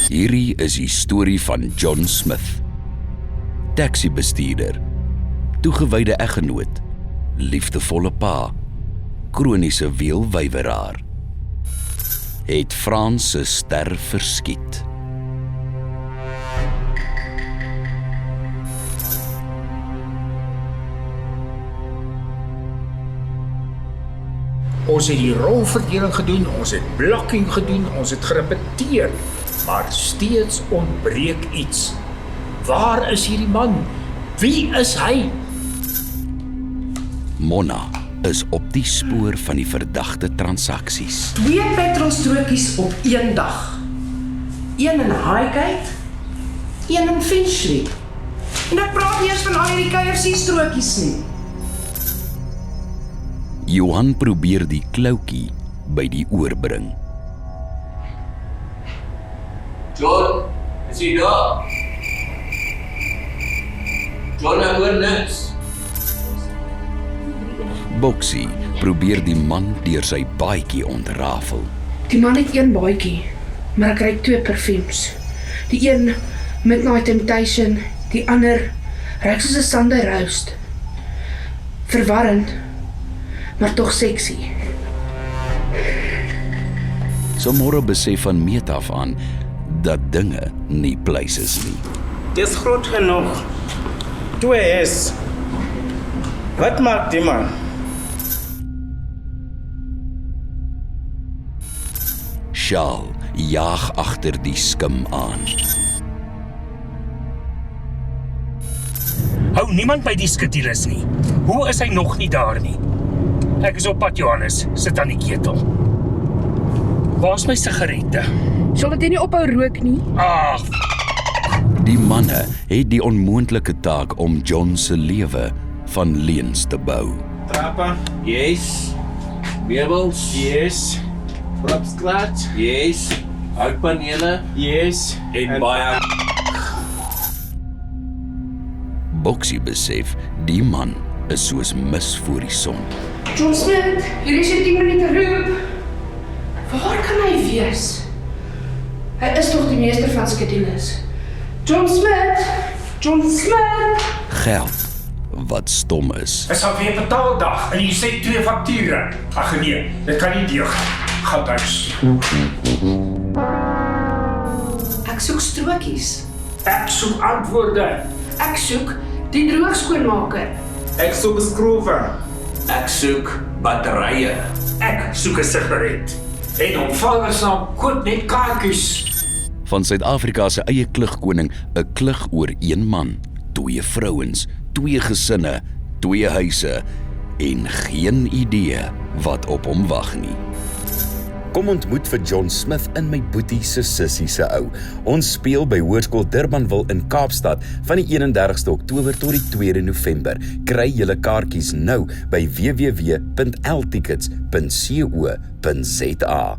Hierdie is die storie van John Smith. Taxi-bestuurder, toegewyde eggenoot, liefdevolle pa, kroniese wielwyweraar. Het Frans se ster verskiet. Ons het die rolverdeling gedoen, ons het blokking gedoen, ons het gerepeteer, maar steeds ontbreek iets. Waar is hierdie man? Wie is hy? Mona is op die spoor van die verdagte transaksies. 2 petrolstrokies op 1 dag. 1 in Highgate, 1 in Finchley. En ek praat nie eens van al hierdie KFC-strokies nie. Johan probeer die kloutjie by die oor bring. John, is jy daar? John, ek hoor niks. Boxy probeer die man deur sy baadjie ontrafel. Die man het 1 baadjie, maar ek ruik 2 perfumes. Die een Midnight Temptation, die ander ruik soos 'n Sunday Roast. Verwarrend, maar tog sexy. Somora besef van meet af aan dat dinge nie pleis is nie. Dis groot genoeg. 2 is. Wat maakt die man? Charles jaag agter die skim aan. Hou niemand by die skedules nie. Hoe is hy nog nie daar nie? Ek is op pad, Johannes, sit aan die ketel. Waar is my sigarette? Sal dit nie ophou rook nie? Ag, Die manne het die onmoontlike taak om John se lewe van leuns te bou. Trappen? Yes. Meubels? Yes. Propsklaat? Yes. Houtpanele? Yes. En baie Boxy besef die man is soos mis voor die son. John Smith, hier is jy 10 minute roep. Waar kan hy wees? Hy is tog die meester van skedules. John Smith! John Smith! Geld wat stom is. Is al weer betaaldag en jy sê 2 fakture. Ag nee, dit kan nie deug. Gaan huis. Ek soek strokies. Ek soek antwoorde. Ek soek die droogskoonmaker. Ek soek 'n skroewe. Ek soek batterye. Ek soek 'n sigaret. En om vadersnaam koop net kaartjies. Van Suid-Afrika se eie klugkoning, 'n klug oor 1 man, 2 vrouens, 2 gesinne, 2 huise en geen idee wat op hom wag nie. Kom ontmoet vir John Smith in my boetie se sussie se ou. Ons speel by Hoërskool Durbanville in Kaapstad van die 31ste Oktober tot die 2de November. Kry julle kaartjies nou by www.ltickets.co.za.